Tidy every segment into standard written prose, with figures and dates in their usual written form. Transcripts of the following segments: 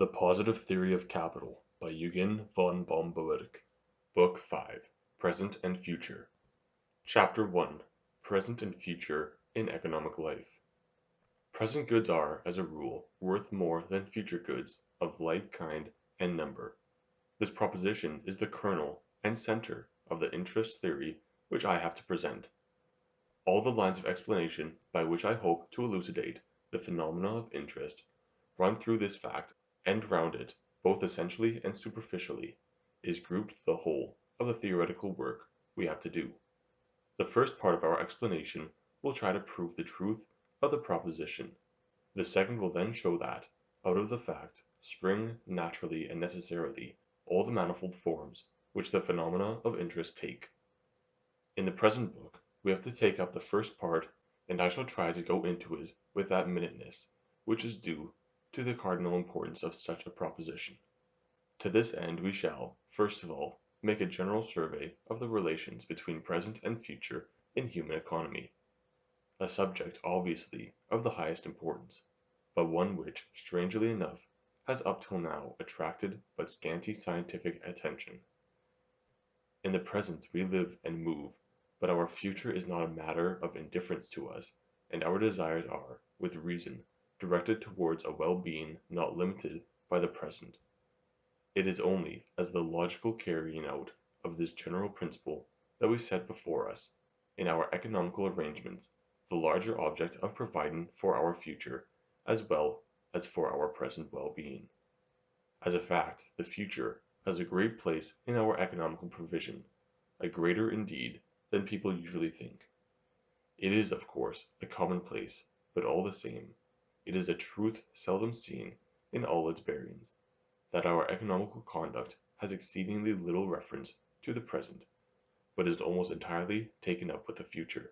The Positive Theory of Capital by Eugen von Bohm-Bawerk. Book 5. Present and Future. Chapter 1. Present and Future in Economic Life. Present goods are, as a rule, worth more than future goods of like kind and number. This proposition is the kernel and center of the interest theory which I have to present. All the lines of explanation by which I hope to elucidate the phenomena of interest run through this fact, and round it, both essentially and superficially, is grouped the whole of the theoretical work we have to do. The first part of our explanation will try to prove the truth of the proposition. The second will then show that, out of the fact, spring naturally and necessarily all the manifold forms which the phenomena of interest take. In the present book, we have to take up the first part, and I shall try to go into it with that minuteness which is due to the cardinal importance of such a proposition. To this end we shall, first of all, make a general survey of the relations between present and future in human economy, a subject obviously of the highest importance, but one which, strangely enough, has up till now attracted but scanty scientific attention. In the present we live and move, but our future is not a matter of indifference to us, and our desires are, with reason, directed towards a well-being not limited by the present. It is only as the logical carrying out of this general principle that we set before us, in our economical arrangements, the larger object of providing for our future as well as for our present well-being. As a fact, the future has a great place in our economical provision, a greater indeed than people usually think. It is, of course, a commonplace, but all the same, it is a truth seldom seen in all its bearings, that our economical conduct has exceedingly little reference to the present, but is almost entirely taken up with the future.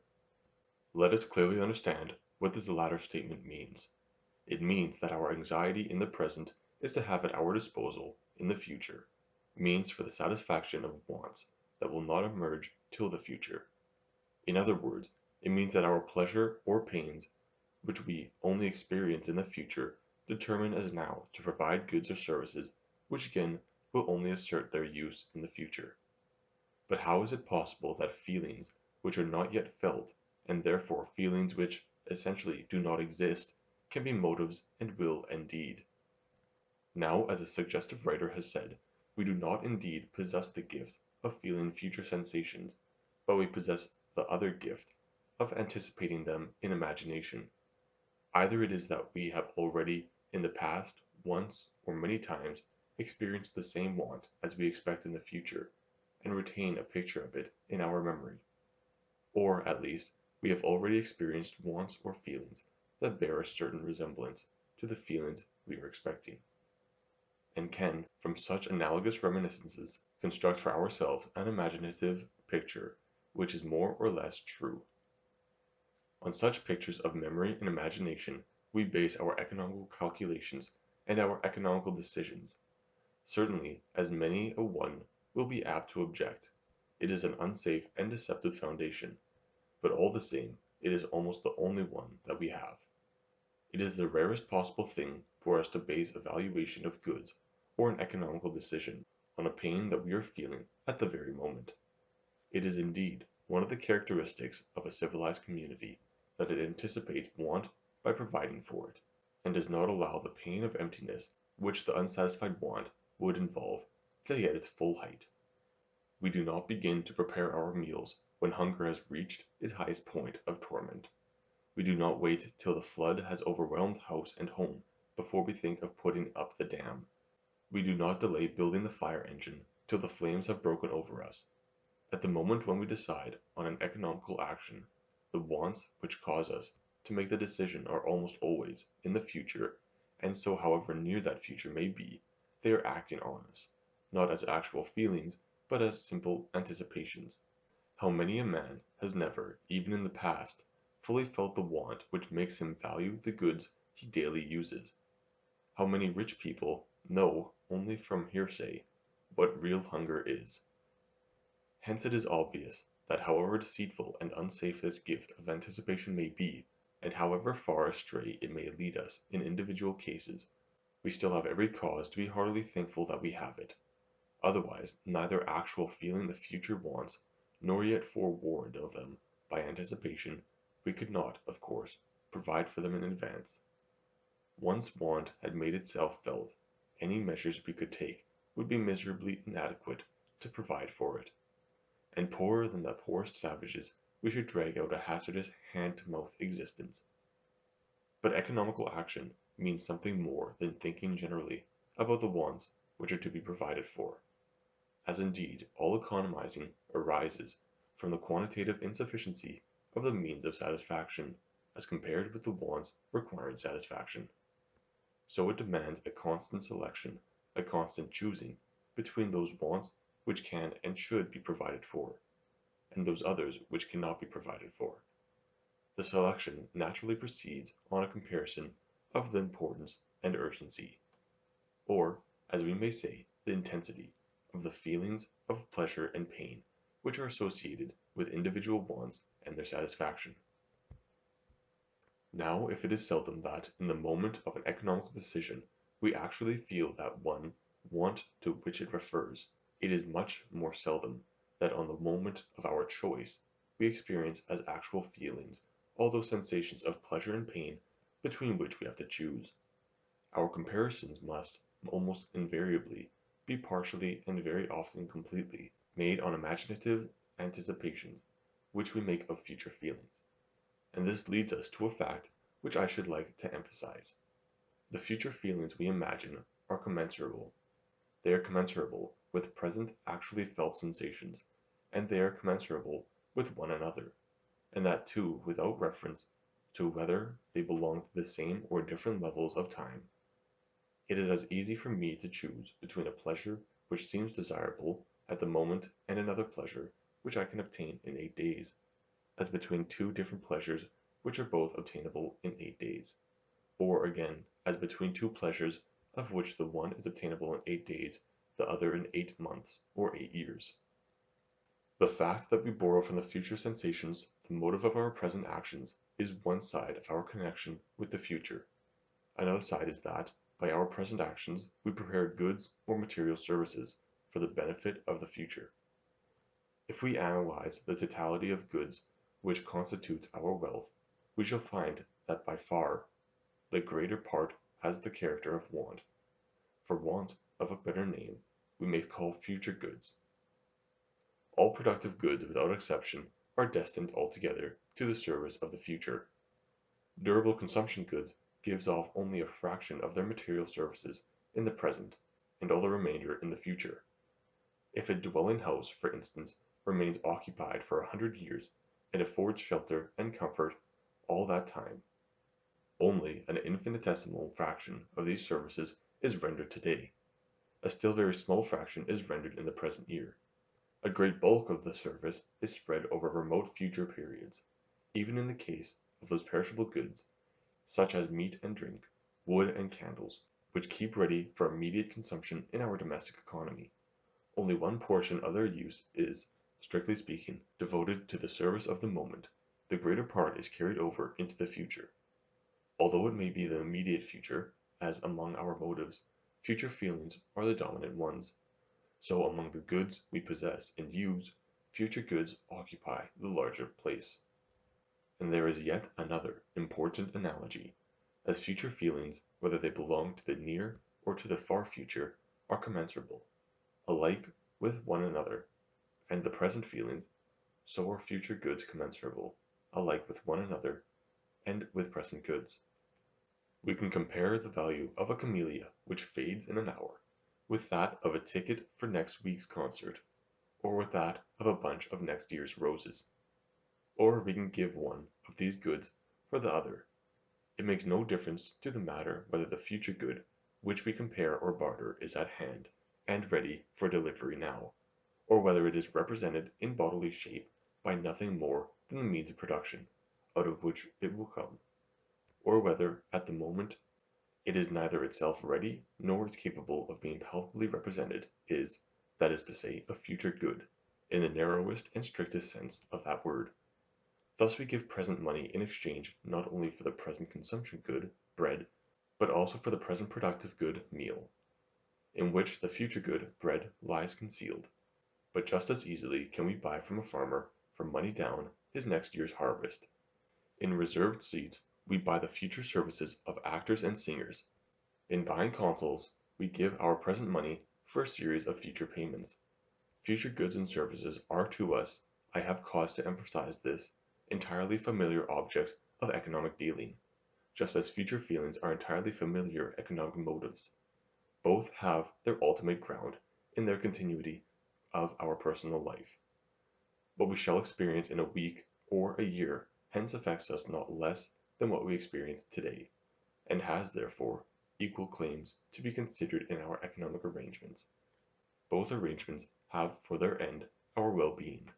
Let us clearly understand what this latter statement means. It means that our anxiety in the present is to have at our disposal, in the future, means for the satisfaction of wants that will not emerge till the future. In other words, it means that our pleasure or pains which we only experience in the future determine as now to provide goods or services which again will only assert their use in the future. But how is it possible that feelings which are not yet felt, and therefore feelings which essentially do not exist, can be motives and will and deed? Now, as a suggestive writer has said, we do not indeed possess the gift of feeling future sensations, but we possess the other gift of anticipating them in imagination. Either it is that we have already in the past, once or many times, experienced the same want as we expect in the future, and retain a picture of it in our memory, or, at least, we have already experienced wants or feelings that bear a certain resemblance to the feelings we are expecting, and can, from such analogous reminiscences, construct for ourselves an imaginative picture which is more or less true. On such pictures of memory and imagination we base our economical calculations and our economical decisions. Certainly, as many a one will be apt to object, it is an unsafe and deceptive foundation, but all the same it is almost the only one that we have. It is the rarest possible thing for us to base a valuation of goods or an economical decision on a pain that we are feeling at the very moment. It is indeed one of the characteristics of a civilized community that it anticipates want by providing for it, and does not allow the pain of emptiness which the unsatisfied want would involve to get its full height. We do not begin to prepare our meals when hunger has reached its highest point of torment. We do not wait till the flood has overwhelmed house and home before we think of putting up the dam. We do not delay building the fire engine till the flames have broken over us. At the moment when we decide on an economical action, the wants which cause us to make the decision are almost always in the future, and so however near that future may be, they are acting on us, not as actual feelings, but as simple anticipations. How many a man has never, even in the past, fully felt the want which makes him value the goods he daily uses? How many rich people know only from hearsay what real hunger is? Hence it is obvious that however deceitful and unsafe this gift of anticipation may be, and however far astray it may lead us in individual cases, we still have every cause to be heartily thankful that we have it. Otherwise, neither actual feeling the future wants, nor yet forewarned of them by anticipation, we could not, of course, provide for them in advance. Once want had made itself felt, any measures we could take would be miserably inadequate to provide for it, and poorer than the poorest savages we should drag out a hazardous hand-to-mouth existence. But economical action means something more than thinking generally about the wants which are to be provided for, as indeed all economizing arises from the quantitative insufficiency of the means of satisfaction as compared with the wants requiring satisfaction. So it demands a constant selection, a constant choosing between those wants which can and should be provided for, and those others which cannot be provided for. The selection naturally proceeds on a comparison of the importance and urgency, or, as we may say, the intensity, of the feelings of pleasure and pain which are associated with individual wants and their satisfaction. Now if it is seldom that, in the moment of an economical decision, we actually feel that one want to which it refers, it is much more seldom that on the moment of our choice we experience as actual feelings all those sensations of pleasure and pain between which we have to choose. Our comparisons must, almost invariably, be partially and very often completely made on imaginative anticipations which we make of future feelings. And this leads us to a fact which I should like to emphasize. The future feelings we imagine are commensurable. They are commensurable with present actually felt sensations, and they are commensurable with one another, and that too without reference to whether they belong to the same or different levels of time. It is as easy for me to choose between a pleasure which seems desirable at the moment and another pleasure which I can obtain in 8 days, as between two different pleasures which are both obtainable in 8 days, or again as between two pleasures of which the one is obtainable in 8 days, the other in 8 months or 8 years. The fact that we borrow from the future sensations the motive of our present actions is one side of our connection with the future. Another side is that, by our present actions, we prepare goods or material services for the benefit of the future. If we analyze the totality of goods which constitutes our wealth, we shall find that by far the greater part has the character of want. For want of a better name, we may call future goods. All productive goods without exception are destined altogether to the service of the future. Durable consumption goods gives off only a fraction of their material services in the present, and all the remainder in the future. If a dwelling house, for instance, remains occupied for 100 years, and affords shelter and comfort all that time, only an infinitesimal fraction of these services is rendered today. A still very small fraction is rendered in the present year. A great bulk of the service is spread over remote future periods. Even in the case of those perishable goods, such as meat and drink, wood and candles, which keep ready for immediate consumption in our domestic economy, only one portion of their use is, strictly speaking, devoted to the service of the moment. The greater part is carried over into the future. Although it may be the immediate future, as among our motives, future feelings are the dominant ones. So among the goods we possess and use, future goods occupy the larger place. And there is yet another important analogy, as future feelings, whether they belong to the near or to the far future, are commensurable, alike with one another, and the present feelings, so are future goods commensurable, alike with one another, and with present goods. We can compare the value of a camellia which fades in an hour with that of a ticket for next week's concert, or with that of a bunch of next year's roses. Or we can give one of these goods for the other. It makes no difference to the matter whether the future good which we compare or barter is at hand and ready for delivery now, or whether it is represented in bodily shape by nothing more than the means of production, out of which it will come, or whether at the moment it is neither itself ready nor is capable of being palpably represented, is, that is to say, a future good, in the narrowest and strictest sense of that word. Thus we give present money in exchange not only for the present consumption good, bread, but also for the present productive good meal, in which the future good bread lies concealed. But just as easily can we buy from a farmer for money down his next year's harvest. In reserved seats we buy the future services of actors and singers. In buying consoles we give our present money for a series of future payments. Future goods and services are to us, I have cause to emphasize this, entirely familiar objects of economic dealing, just as future feelings are entirely familiar economic motives. Both have their ultimate ground in their continuity of our personal life. What we shall experience in a week or a year hence affects us not less than what we experience today, and has, therefore, equal claims to be considered in our economic arrangements. Both arrangements have for their end our well-being.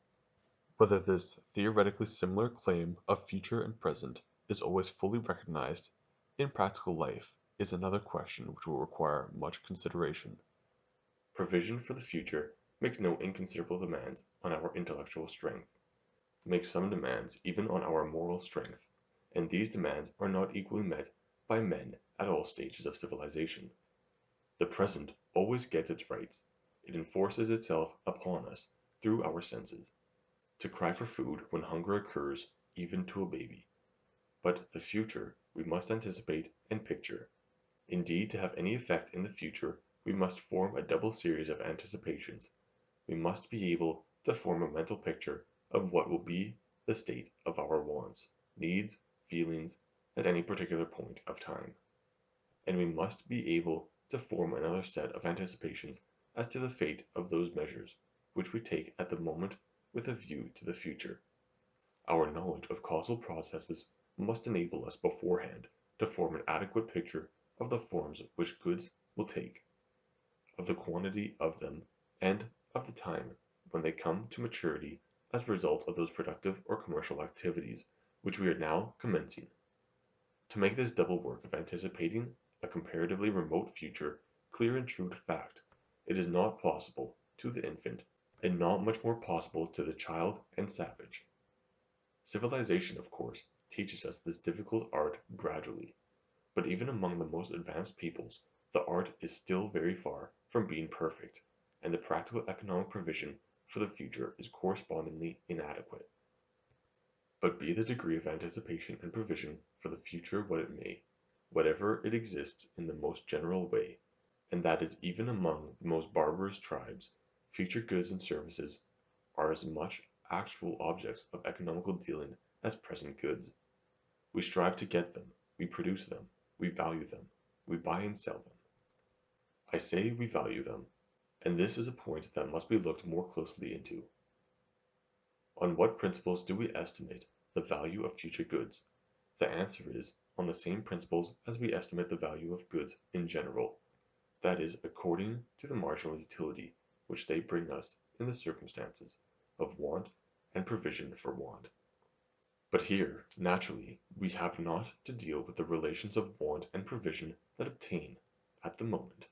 Whether this theoretically similar claim of future and present is always fully recognized in practical life is another question which will require much consideration. Provision for the future makes no inconsiderable demands on our intellectual strength, makes some demands even on our moral strength, and these demands are not equally met by men at all stages of civilization. The present always gets its rights, it enforces itself upon us through our senses. To cry for food when hunger occurs even to a baby. But the future we must anticipate and picture. Indeed, to have any effect in the future we must form a double series of anticipations. We must be able to form a mental picture of what will be the state of our wants, needs, feelings at any particular point of time. And we must be able to form another set of anticipations as to the fate of those measures which we take at the moment with a view to the future. Our knowledge of causal processes must enable us beforehand to form an adequate picture of the forms which goods will take, of the quantity of them, and of the time when they come to maturity as a result of those productive or commercial activities which we are now commencing. To make this double work of anticipating a comparatively remote future clear and true to fact, it is not possible to the infant, and not much more possible to the child and savage. Civilization, of course, teaches us this difficult art gradually, but even among the most advanced peoples the art is still very far from being perfect, and the practical economic provision for the future is correspondingly inadequate. But be the degree of anticipation and provision for the future what it may, whatever it exists in the most general way, and that is even among the most barbarous tribes, future goods and services are as much actual objects of economical dealing as present goods. We strive to get them, we produce them, we value them, we buy and sell them. I say we value them, and this is a point that must be looked more closely into. On what principles do we estimate the value of future goods? The answer is, on the same principles as we estimate the value of goods in general, that is, according to the marginal utility which they bring us in the circumstances of want and provision for want. But here, naturally, we have not to deal with the relations of want and provision that obtain at the moment,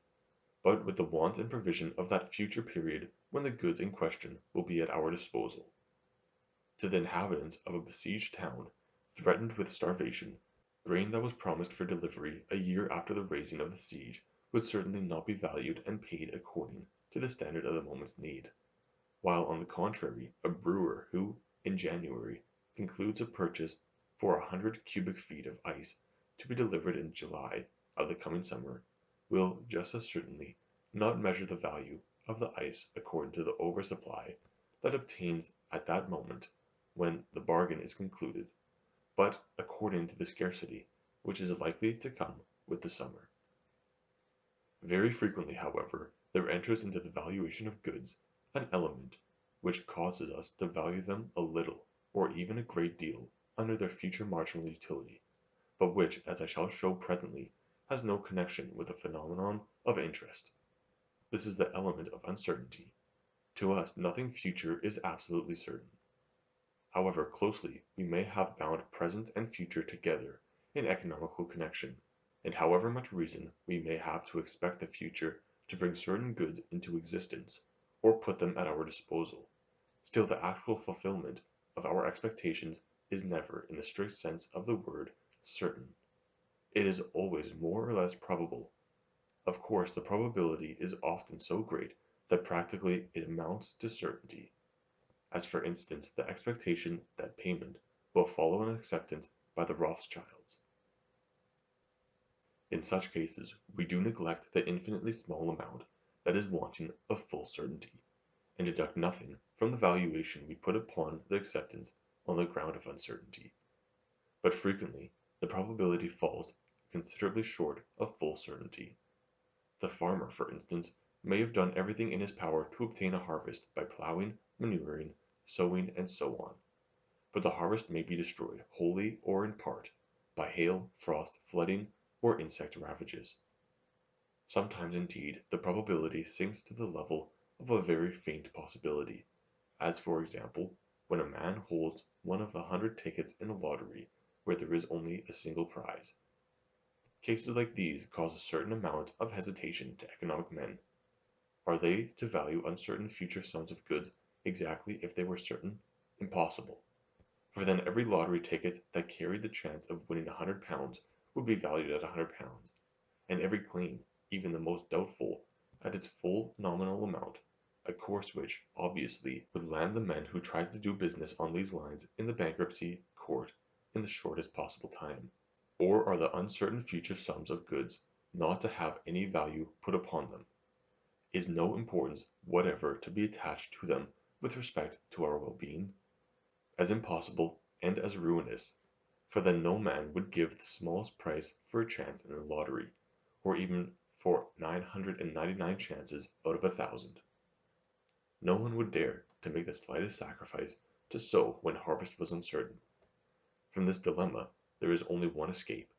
but with the want and provision of that future period when the goods in question will be at our disposal. To the inhabitants of a besieged town, threatened with starvation, grain that was promised for delivery a year after the raising of the siege would certainly not be valued and paid according to the standard of the moment's need, while on the contrary a brewer who, in January, concludes a purchase for 100 cubic feet of ice to be delivered in July of the coming summer, will just as certainly not measure the value of the ice according to the oversupply that obtains at that moment when the bargain is concluded, but according to the scarcity which is likely to come with the summer. Very frequently, however, there enters into the valuation of goods an element which causes us to value them a little or even a great deal under their future marginal utility, but which, as I shall show presently, has no connection with the phenomenon of interest. This is the element of uncertainty. To us nothing future is absolutely certain. However closely we may have bound present and future together in economical connection, and however much reason we may have to expect the future to bring certain goods into existence, or put them at our disposal, still the actual fulfillment of our expectations is never, in the strict sense of the word, certain. It is always more or less probable. Of course, the probability is often so great that practically it amounts to certainty, as for instance the expectation that payment will follow an acceptance by the Rothschilds. In such cases, we do neglect the infinitely small amount that is wanting of full certainty, and deduct nothing from the valuation we put upon the acceptance on the ground of uncertainty. But frequently the probability falls considerably short of full certainty. The farmer, for instance, may have done everything in his power to obtain a harvest by plowing, manuring, sowing, and so on, but the harvest may be destroyed wholly or in part by hail, frost, flooding, or insect ravages. Sometimes indeed the probability sinks to the level of a very faint possibility, as for example when a man holds one of 100 tickets in a lottery where there is only a single prize. Cases like these cause a certain amount of hesitation to economic men. Are they to value uncertain future sums of goods exactly if they were certain? Impossible. For then every lottery ticket that carried the chance of winning £100 would be valued at £100, and every claim, even the most doubtful, at its full nominal amount, a course which, obviously, would land the men who tried to do business on these lines in the bankruptcy court in the shortest possible time. Or are the uncertain future sums of goods not to have any value put upon them? Is no importance whatever to be attached to them with respect to our well-being? As impossible and as ruinous, for then no man would give the smallest price for a chance in the lottery, or even for 999 chances out of 1,000. No one would dare to make the slightest sacrifice to sow when harvest was uncertain. From this dilemma there is only one escape.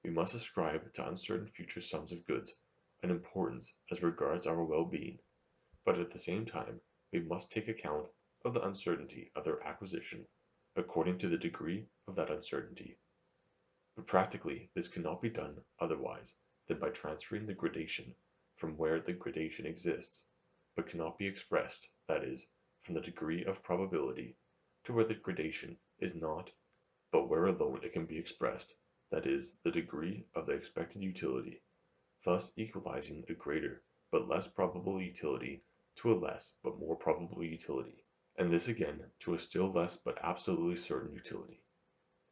We must ascribe to uncertain future sums of goods an importance as regards our well-being, but at the same time we must take account of the uncertainty of their acquisition according to the degree of that uncertainty. But practically this cannot be done otherwise than by transferring the gradation from where the gradation exists, but cannot be expressed, that is, from the degree of probability, to where the gradation is not, but where alone it can be expressed, that is, the degree of the expected utility, thus equalizing the greater but less probable utility to a less but more probable utility, and this again to a still less but absolutely certain utility.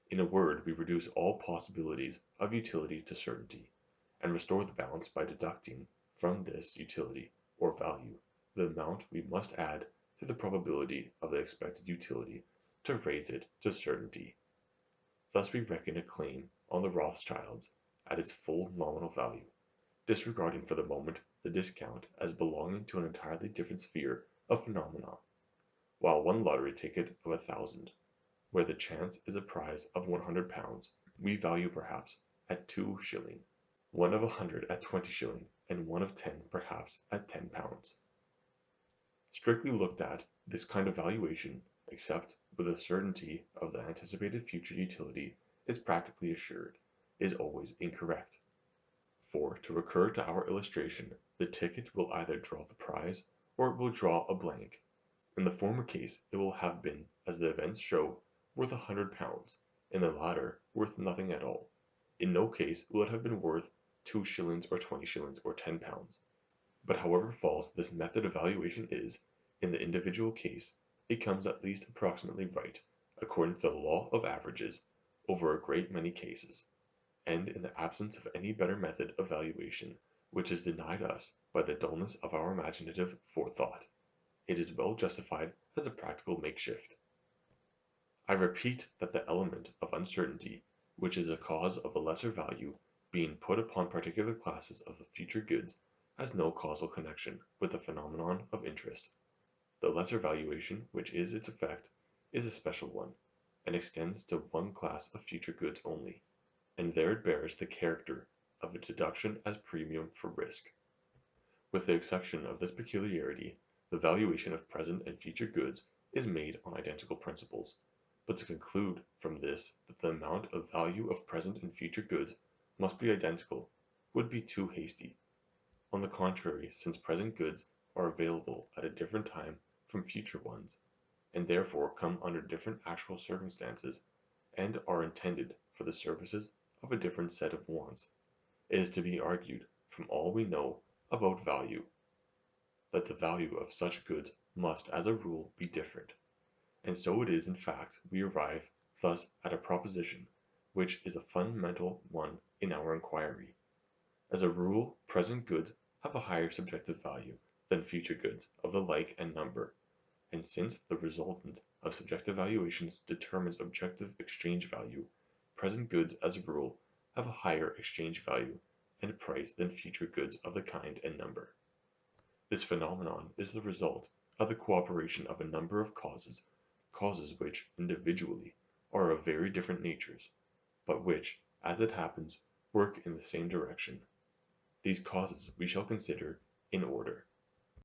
In a word, we reduce all possibilities of utility to certainty, and restore the balance by deducting from this utility or value the amount we must add to the probability of the expected utility to raise it to certainty. Thus we reckon a claim on the Rothschilds at its full nominal value, disregarding for the moment the discount as belonging to an entirely different sphere of phenomena, while one lottery ticket of 1,000, where the chance is a prize of £100, we value perhaps at 2s, one of 100 at 20s, and one of 10 perhaps at £10. Strictly looked at, this kind of valuation, except with the certainty of the anticipated future utility is practically assured, is always incorrect. For, to recur to our illustration, the ticket will either draw the prize, or it will draw a blank. In the former case it will have been, as the events show, worth £100, in the latter worth nothing at all. In no case will it have been worth 2s or 20s or £10. But however false this method of valuation is, in the individual case, it comes at least approximately right, according to the law of averages, over a great many cases, and in the absence of any better method of valuation, which is denied us by the dullness of our imaginative forethought, it is well justified as a practical makeshift. I repeat that the element of uncertainty, which is a cause of a lesser value being put upon particular classes of future goods, has no causal connection with the phenomenon of interest. The lesser valuation which is its effect is a special one, and extends to one class of future goods only, and there it bears the character of a deduction as premium for risk. With the exception of this peculiarity, the valuation of present and future goods is made on identical principles, but to conclude from this that the amount of value of present and future goods must be identical would be too hasty. On the contrary, since present goods are available at a different time from future ones, and therefore come under different actual circumstances, and are intended for the services of a different set of wants. It is to be argued, from all we know about value, that the value of such goods must as a rule be different. And so it is in fact we arrive thus at a proposition which is a fundamental one in our inquiry. As a rule present goods have a higher subjective value than future goods of the like and number, and since the resultant of subjective valuations determines objective exchange value, present goods as a rule have a higher exchange value and price than future goods of the kind and number. This phenomenon is the result of the cooperation of a number of causes which, individually, are of very different natures, but which, as it happens, work in the same direction. These causes we shall consider in order.